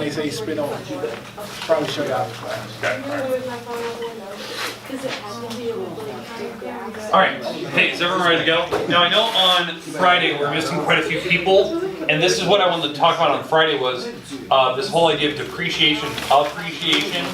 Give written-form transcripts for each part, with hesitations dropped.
when they say spit on it. Probably show you after class. All right, hey, is everyone ready to go? Now I know on Friday we're missing quite a few people, and this is what I wanted to talk about on Friday was this whole idea of depreciation, appreciation.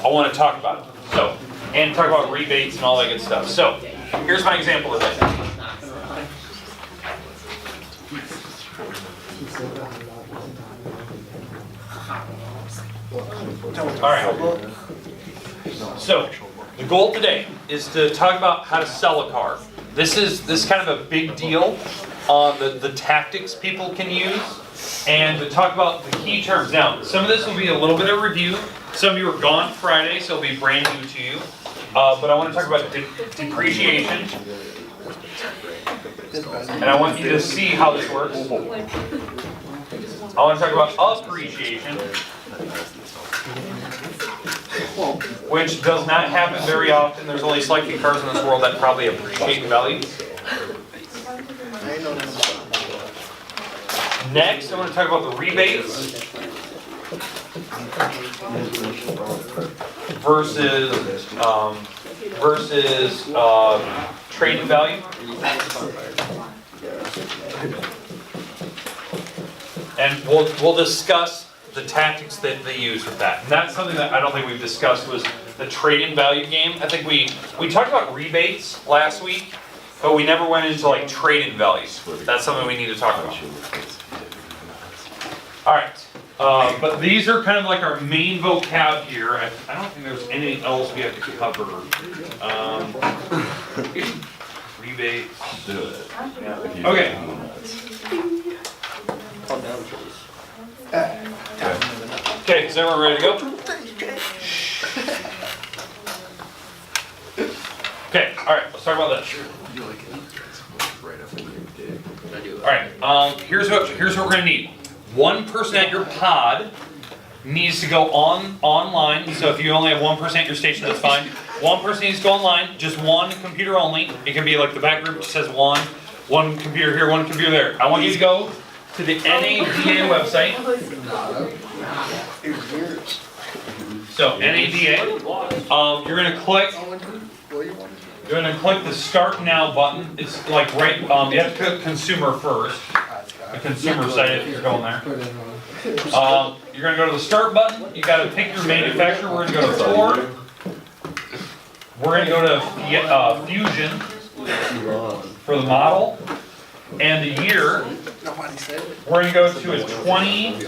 I want to talk about it. So, and talk about rebates and all that good stuff. So, here's my example of it. All right. So, the goal today is to talk about how to sell a car. This is kind of a big deal on the tactics people can use, and to talk about the key terms. Now, some of this will be a little bit of review. Some of you were gone Friday, so it'll be brand new to you. But I want to talk about depreciation, and I want you to see how this works. I want to talk about appreciation, which does not happen very often. There's only select few cars in this world that probably appreciate in value. Next, I want to talk about the rebates versus trading value. And we'll discuss the tactics that they use with that. And that's something that I don't think we've discussed was the trade-in value game. I think we talked about rebates last week, but we never went into like trade-in values. That's something we need to talk about. All right, but these are kind of like our main vocab here. I don't think there's anything else we have to cover. Rebates. Okay. Okay, is everyone ready to go? Okay, alright, let's talk about this. Alright, here's what we're gonna need. One person at your pod needs to go online. So if you only have one person at your station, that's fine. One person needs to go online, just one computer only. It can be like the back group says one computer here, one computer there. I want you to go to the NADA website. So NADA, you're gonna click the Start Now button. It's like right, you have to click Consumer first, the consumer site if you're going there. You're gonna go to the Start button. You gotta pick your manufacturer. We're gonna go to Ford. We're gonna go to Fusion for the model and the year. We're gonna go to a 20.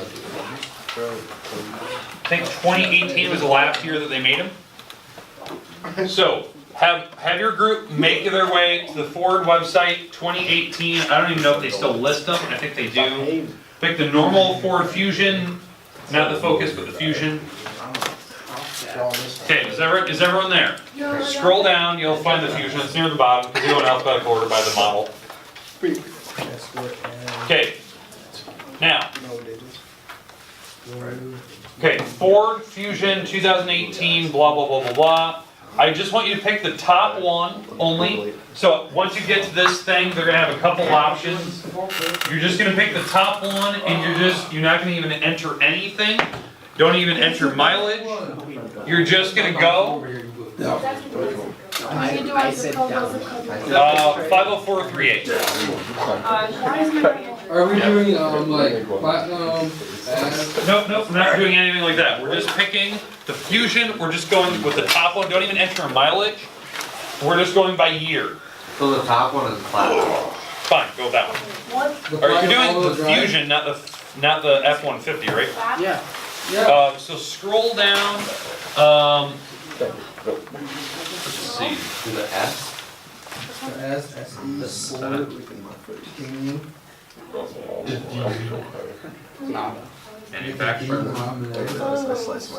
I think 2018 was the last year that they made them. So have your group make their way to the Ford website 2018. I don't even know if they still list them. I think they do. Pick the normal Ford Fusion, not the Focus, but the Fusion. Okay, is everyone there? Scroll down, you'll find the Fusion. It's near the bottom because you go in alphabetical order by the model. Okay, now. Okay, Ford Fusion 2018, blah, blah, blah, blah, blah. I just want you to pick the top one only. So once you get to this thing, they're gonna have a couple options. You're just gonna pick the top one and you're not gonna even enter anything. Don't even enter mileage. You're just gonna go. 50438. Are we doing like platinum? Nope, we're not doing anything like that. We're just picking the Fusion. We're just going with the top one. Don't even enter a mileage. We're just going by year. So the top one is platinum. Fine, go with that one. Alright, you're doing the Fusion, not the F-150, right? Yeah. So scroll down. Let's see. To the S? Manufacturer.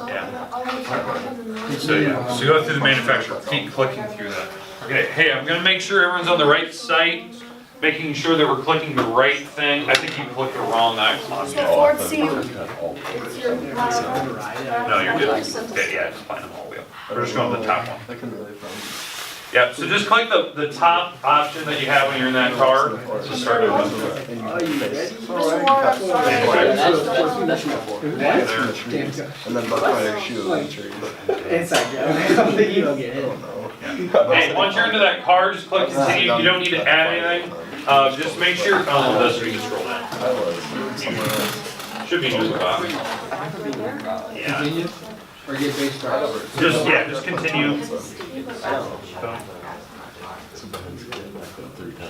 Yeah. So go through the manufacturer. Keep clicking through that. Okay. Hey, I'm gonna make sure everyone's on the right site. Making sure that we're clicking the right thing. I think you clicked the wrong icon. Ford C. No, you're good. Okay, yeah, just find them all wheel. We're just going to the top one. Yep, so just click the top option that you have when you're in that car to start it. And then buck my shoe and trees. Inside joke. You don't get hit. Hey, once you're into that car, just click continue. You don't need to add anything. Just make sure, oh, this we can scroll down. Should be near the bottom. Yeah. Continue? Or get base price? Just continue.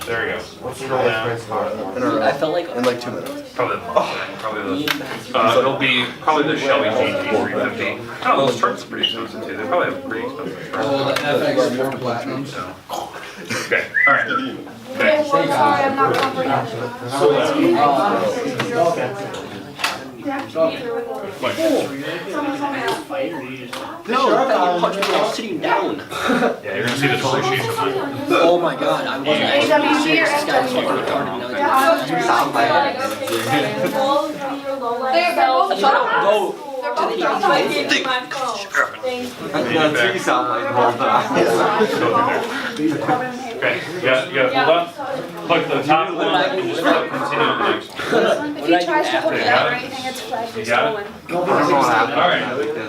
There you go. Scroll down. I felt like in like 2 minutes. Probably it'll be probably the Shelby GT350. Oh, those trucks are pretty expensive too. They probably have pretty expensive trucks. Oh, the FX is more platinum. Okay, all right. Okay. Sorry, I'm not comprehensive. No, I thought you punched me while sitting down. Yeah, you're gonna see the depreciation line. Oh my god, I wasn't actually serious. This guy was fucking retarded. Shut up, go to the sound like the whole time. Okay, you gotta hold on. Click the top one and just click continue on the next one. If he tries to hook it up or anything, it's flagged You as got stolen. it? Alright.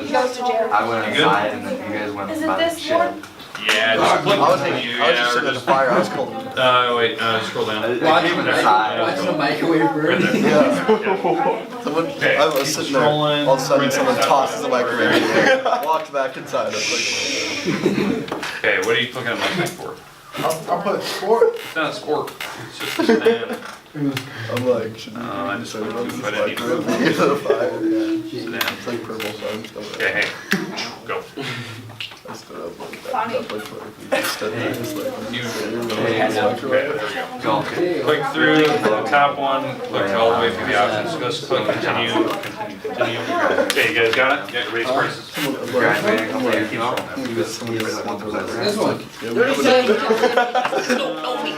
He goes to jail. I went inside and then you guys went Is it by the this shed. one? Yeah, just click continue. I was just sitting at the fire, I was cold. Wait, scroll down. Watching inside. the microwave Right burn. there. Yeah. Someone, Okay, I was sitting there, scrolling. all of a sudden Right someone there. tosses the microwave in there, walked back inside, I was like, Okay, what are you clicking on my thing for? I'll put sport. It's not a sport. It's just a stand. I'm like, should we I just say put run this it in microwave into the fire? Yeah. Stand. It's like purple sun. Okay, hey, go. I stood up like that. Funny. Up like we stood there just like. You Okay, okay, there we go. Click through the top one, click all the way through the options, just click continue. Okay, you guys got it? Yeah, raise prices. Graduating a couple years ago. This one.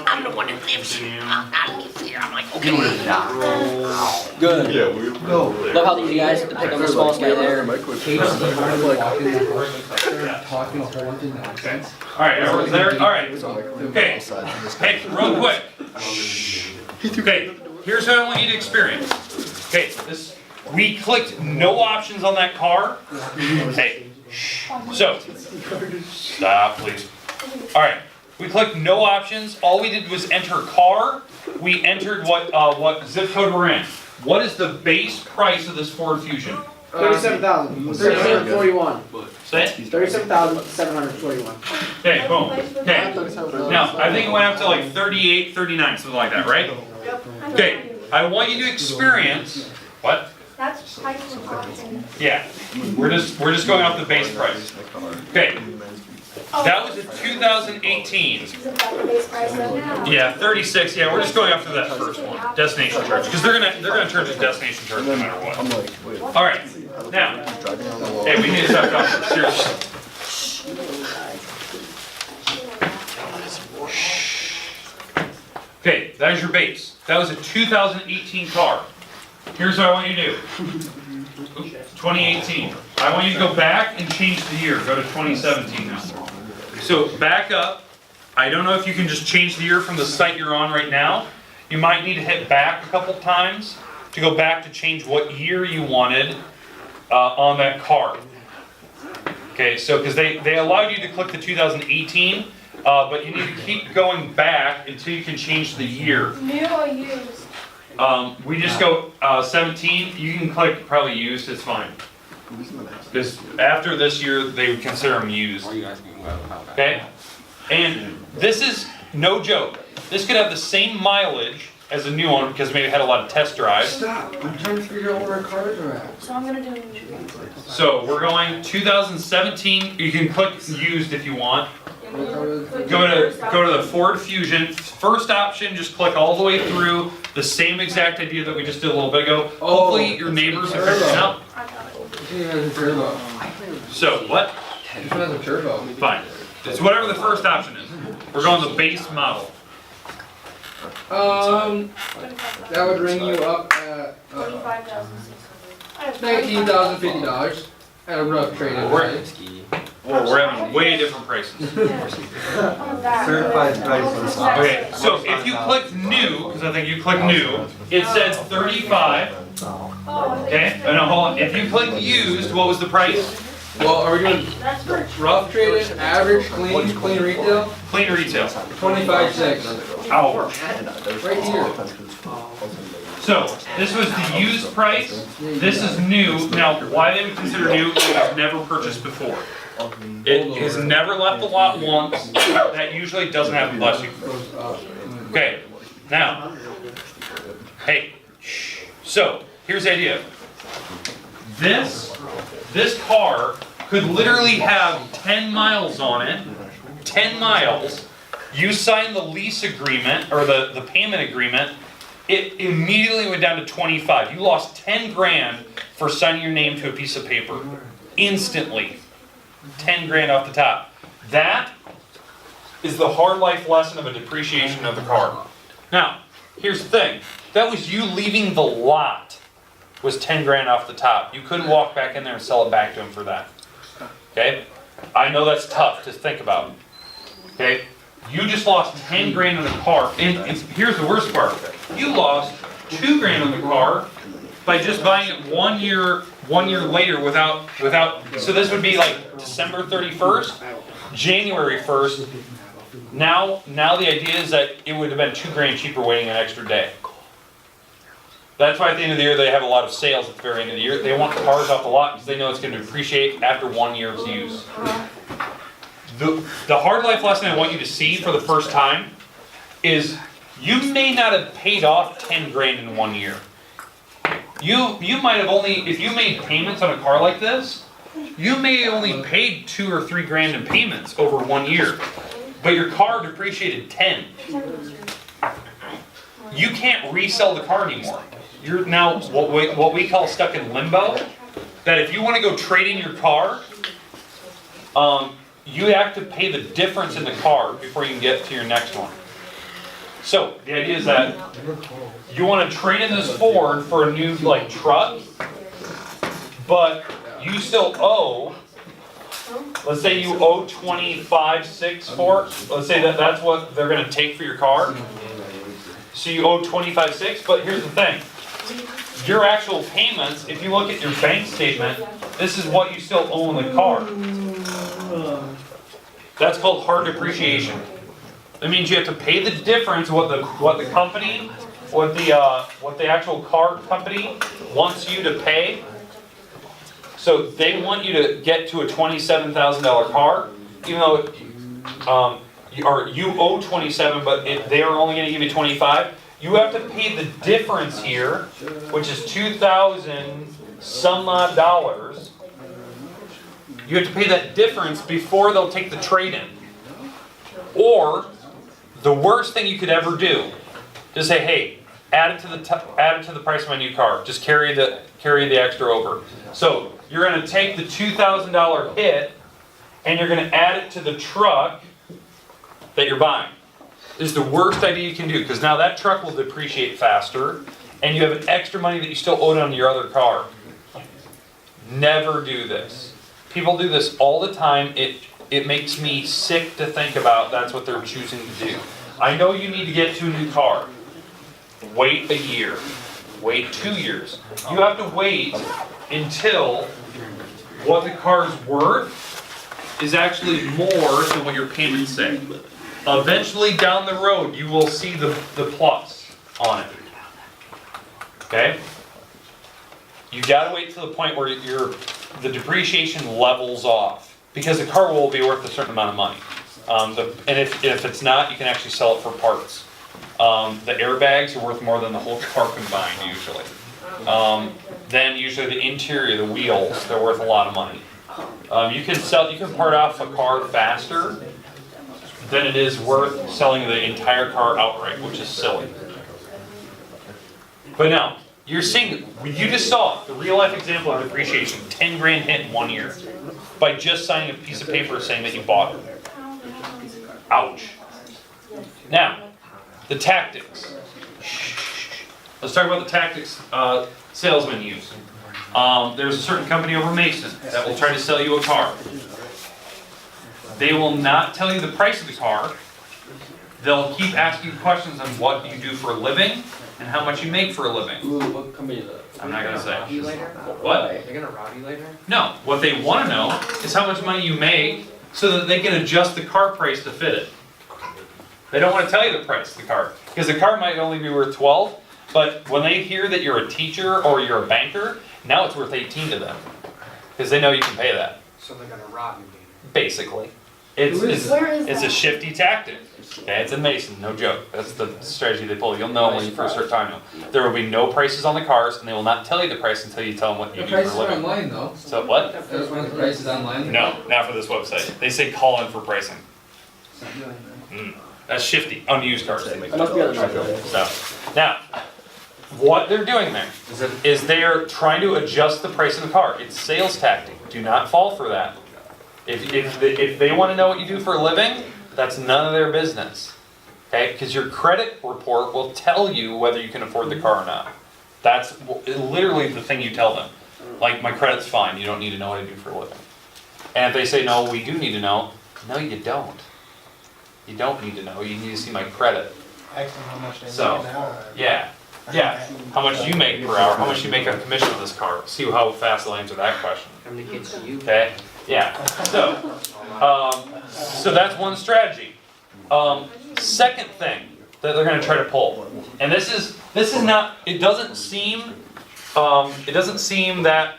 I'm the one that lives here. I live here. I'm like, okay. Good. Yeah, we no. Love how these guys pick on the smallest guy there. Microwave. Kate, do you want to walk in the car and start talking a whole bunch of nonsense? Alright, everyone's there? Alright. Okay. Hey, real quick. Okay, here's what I want you to experience. Okay, we clicked no options on that car. Hey, so, stop please. Alright, we clicked no options. All we did was enter car. We entered what zip code we're in. What is the base price of this Ford Fusion? 37,000. 3741. Say it. 37,741. Okay, boom. Okay. Now, I think it went up to like 38, 39, something like that, right? Okay, I want you to experience, what? That's price of auction. Yeah, we're just going off the base price. Okay, that was a 2018. Is it about the base price though now? Yeah, 36. Yeah, we're just going after that first one, destination charge, because they're gonna charge a destination charge no matter what. I'm like, wait, All right, now, driving on the wall. hey, we need to stop talking seriously. Okay, that is your base. That was a 2018 car. Here's what I want you to do. 2018. I want you to go back and change the year. Go to 2017 now. So back up. I don't know if you can just change the year from the site you're on right now. You might need to hit back a couple times to go back to change what year you wanted on that car. Okay, so because they allowed you to click the 2018, but you need to keep going back until you can change the year. New or used? We just go 17. You can click probably used. It's fine. Because after this year, they would consider them used. Okay, and this is no joke. This could have the same mileage as a new one because maybe it had a lot of test drives. Stop, I'm trying to figure out where our cars are at. So I'm gonna do. So we're going 2017. You can click used if you want. Go to the Ford Fusion. First option, just click all the way through. The same exact idea that we just did a little bit ago. Hopefully your neighbors have figured it out. I got it. This one has a turbo. So what? This one has a turbo. Fine. It's whatever the first option is. We're going the base model. That would ring you up at $45,600. $19,050 at a rough trade-in Where- price. Well, we're having way different prices. Certified prices. Okay, so if you click new, because I think you click new, it says 35. Okay, and now hold on. If you click used, what was the price? Well, are we doing rough trade-in, average, clean retail? Clean retail. 25.6. Ouch. Right here. So this was the used price. This is new. Now, why they would consider new? It was never purchased before. It has never left the lot once. That usually doesn't happen, bless you. Okay, now, hey, shh. So here's the idea. This car could literally have 10 miles on it, 10 miles. You sign the lease agreement or the payment agreement, it immediately went down to 25. You lost 10 grand for signing your name to a piece of paper. Instantly. 10 grand off the top. That is the hard life lesson of a depreciation of the car. Now, here's the thing. That was you leaving the lot was 10 grand off the top. You couldn't walk back in there and sell it back to him for that. Okay? I know that's tough to think about. Okay? You just lost 10 grand on the car. And here's the worst part. You lost 2 grand on the car by just buying it 1 year later without, so this would be like December 31st, January 1st. Now the idea is that it would have been 2 grand cheaper waiting an extra day. That's why at the end of the year they have a lot of sales at the very end of the year. They want cars off the lot because they know it's going to depreciate after 1 year's use. The hard life lesson I want you to see for the first time is you may not have paid off 10 grand in 1 year. You might have only, if you made payments on a car like this, you may only paid 2 or 3 grand in payments over 1 year, but your car depreciated 10. You can't resell the car anymore. You're now what we call stuck in limbo. That if you want to go trade in your car, you have to pay the difference in the car before you can get to your next one. So the idea is that you want to trade in this Ford for a new truck, but you still owe. Let's say you owe $25,600 for it. Let's say that's what they're going to take for your car. So you owe $25,600, but here's the thing. Your actual payments, if you look at your bank statement, this is what you still owe on the car. That's called hard depreciation. That means you have to pay the difference what the company, what the actual car company wants you to pay. So they want you to get to a $27,000 car, even though you owe 27, but they are only going to give you 25. You have to pay the difference here, which is 2,000 some odd dollars. You have to pay that difference before they'll take the trade-in. Or the worst thing you could ever do is say, "Hey, add it to the price of my new car. Just carry the extra over." So you're going to take the $2,000 hit, and you're going to add it to the truck that you're buying. This is the worst idea you can do, because now that truck will depreciate faster, and you have an extra money that you still owed on your other car. Never do this. People do this all the time. It makes me sick to think about that's what they're choosing to do. I know you need to get to a new car. Wait a year. Wait 2 years. You have to wait until what the car's worth is actually more than what your payments say. Eventually down the road, you will see the plus on it. Okay? You gotta wait to the point where the depreciation levels off, because the car will be worth a certain amount of money. And if it's not, you can actually sell it for parts. The airbags are worth more than the whole car combined usually. Then usually the interior, the wheels, they're worth a lot of money. You can part off a car faster than it is worth selling the entire car outright, which is silly. But now, you just saw the real life example of depreciation, 10 grand hit in 1 year, by just signing a piece of paper saying that you bought it. Ouch. Now, the tactics. Let's talk about the tactics salesmen use. There's a certain company over Mason that will try to sell you a car. They will not tell you the price of the car. They'll keep asking you questions on what you do for a living and how much you make for a living. Ooh, what company is that? I'm not gonna say. Rob you later? What? They're gonna rob you later? No, what they wanna know is how much money you make so that they can adjust the car price to fit it. They don't wanna tell you the price of the car, because the car might only be worth 12, but when they hear that you're a teacher or you're a banker, now it's worth 18 to them. Because they know you can pay that, So they're gonna rob you later. basically. It's Where is a that? shifty tactic. Okay, it's in Mason, no joke. That's the strategy they pull. You'll know when you first start talking to them. There will be no prices on the cars, and they will not tell you the price until you tell them what you The do for a prices are living. online though. So what? There's one of the prices online. No, not for this website. They say call in for pricing. That's shifty, unused cars. I must be on the right. So, now, what they're doing there is they're trying to adjust the price of the car. It's sales tactic. Do not fall for that. If they want to know what you do for a living, that's none of their business. Okay? Because your credit report will tell you whether you can afford the car or not. That's literally the thing you tell them. Like, my credit's fine. You don't need to know what I do for a living. And if they say, no, we do need to know, no, you don't. You don't need to know. You need to see my credit. Ask them how much they So, make an hour. Yeah. Yeah. How much you make per hour? How much you make on commission on this car? See how fast they'll answer that question. How many kids do you? Okay? Yeah. So that's one strategy. Second thing that they're going to try to pull, and this is not. It doesn't seem that,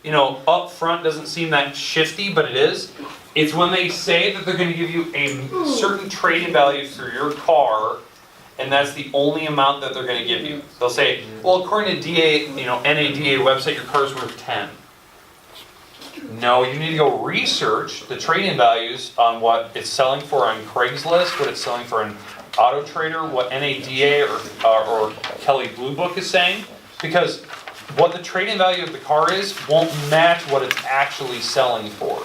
you know, up front doesn't seem that shifty, but it is. It's when they say that they're going to give you a certain trade-in value for your car, and that's the only amount that they're going to give you. They'll say, well, according to DA, you know, NADA website, your car's worth 10. No, you need to go research the trade-in values on what it's selling for on Craigslist, what it's selling for on Auto Trader, what NADA or Kelley Blue Book is saying, because what the trade-in value of the car is won't match what it's actually selling for.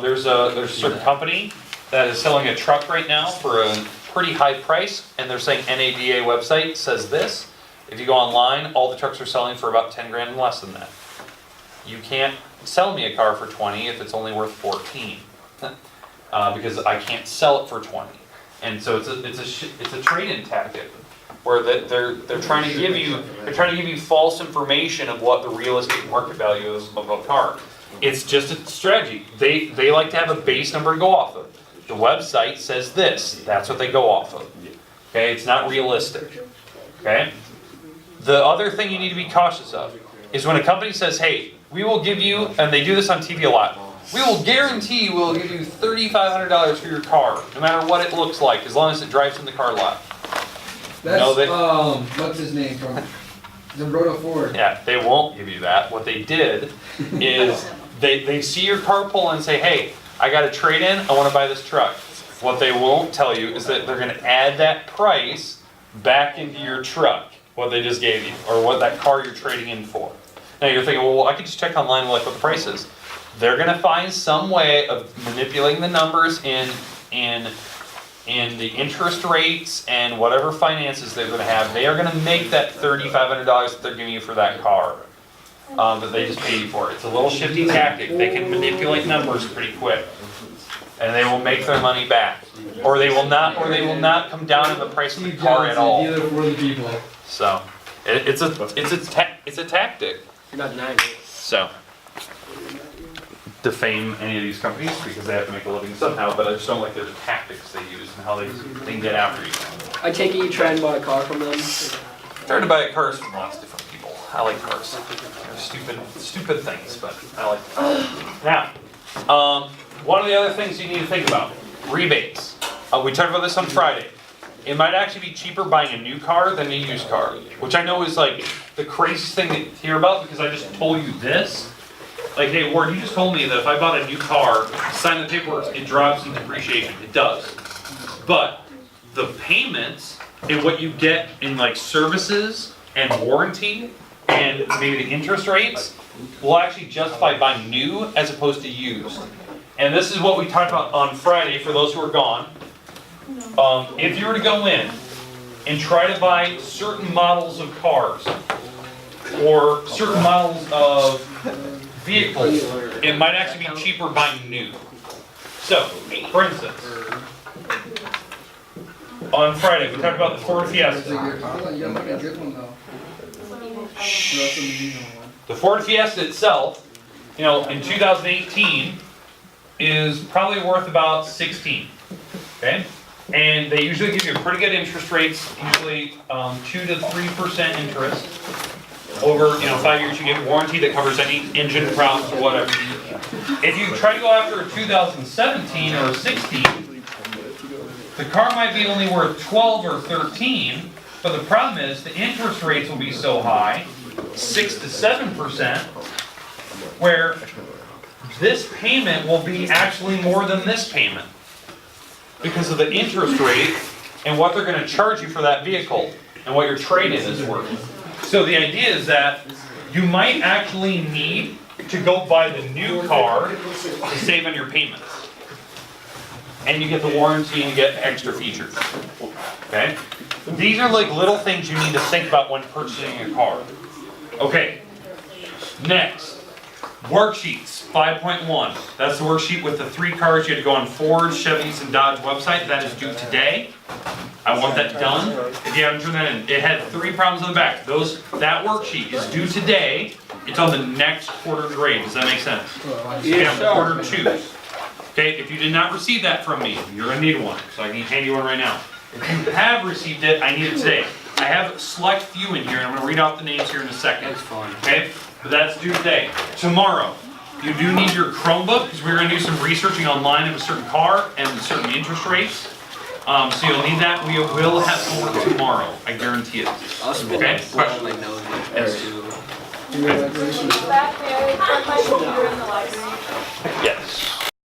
There's a certain company that is selling a truck right now for a pretty high price, and they're saying NADA website says this. If you go online, all the trucks are selling for about 10 grand and less than that. You can't sell me a car for 20 if it's only worth 14, because I can't sell it for 20. And so it's a trade-in tactic where they're trying to give you false information of what the real estate market value is of a car. It's just a strategy. They like to have a base number to go off of. The website says this. That's what they go off of. Okay, it's not realistic. Okay? The other thing you need to be cautious of is when a company says, hey, we will give you, and they do this on TV a lot, we will guarantee we'll give you $3,500 for your car, no matter what it looks like, as long as it drives in the car lot. That's, what's his name from Zambroda Ford. Yeah, they won't give you that. What they did is they see your car pull and say, hey, I got a trade-in, I want to buy this truck. What they won't tell you is that they're going to add that price back into your truck, what they just gave you, or what that car you're trading in for. Now you're thinking, well, I could just check online like what the price is. They're going to find some way of manipulating the numbers in the interest rates and whatever finances they're going to have. They are going to make that $3,500 that they're giving you for that car. But they just pay you for it. It's a little shifty tactic. They can manipulate numbers pretty quick, and they will make their money back, or they will not come down in the price of the car at all. Dealer for the people. So it's a tactic. You're not denying it. So defame any of these companies because they have to make a living somehow, but I just don't like their tactics they use and how they can get after you. I take it you try and buy a car from them? Tried to buy cars from lots of different people. I like cars. They're stupid things, but I like them. Now, one of the other things you need to think about, rebates. We talked about this on Friday. It might actually be cheaper buying a new car than a used car, which I know is like the craziest thing to hear about because I just told you this. Like, hey, Ward, you just told me that if I bought a new car, sign the paperwork, it drops in depreciation. It does. But the payments and what you get in like services and warranty and maybe the interest rates will actually justify buying new as opposed to used. And this is what we talked about on Friday for those who are gone. If you were to go in and try to buy certain models of cars or certain models of vehicles, it might actually be cheaper buying new. So, for instance, on Friday, we talked about the Ford Fiesta. The Ford Fiesta itself, you know, in 2018 is probably worth about 16, okay? And they usually give you pretty good interest rates, usually 2 to 3% interest. Over, 5 years, you get warranty that covers any engine problems or whatever. If you try to go after a 2017 or a 16, the car might be only worth 12 or 13, but the problem is the interest rates will be so high, 6 to 7%, where this payment will be actually more than this payment because of the interest rate and what they're going to charge you for that vehicle and what your trade-in is worth. So the idea is that you might actually need to go buy the new car to save on your payments. And you get the warranty and you get extra features. Okay? These are like little things you need to think about when purchasing a car. Okay. Next. Worksheets 5.1. That's the worksheet with the 3 cars you had to go on Ford, Chevy's, and Dodge website. That is due today. I want that done. If you haven't turned that in, it had 3 problems on the back. That worksheet is due today. It's on the next quarter grade. Does that make sense? Yes, sir. Quarter 2. Okay, if you did not receive that from me, you're gonna need one. So I can hand you one right now. If you have received it, I need it today. I have a select few in here, and I'm gonna read off the names here in a second. That's fine. Okay, but that's due today. Tomorrow, you do need your Chromebook because we're gonna do some researching online of a certain car and certain interest rates. So you'll need that. We will have homework tomorrow. I guarantee it. I'll spin Okay, that blow question. my nose as to Back there, put my computer in the library. Yes.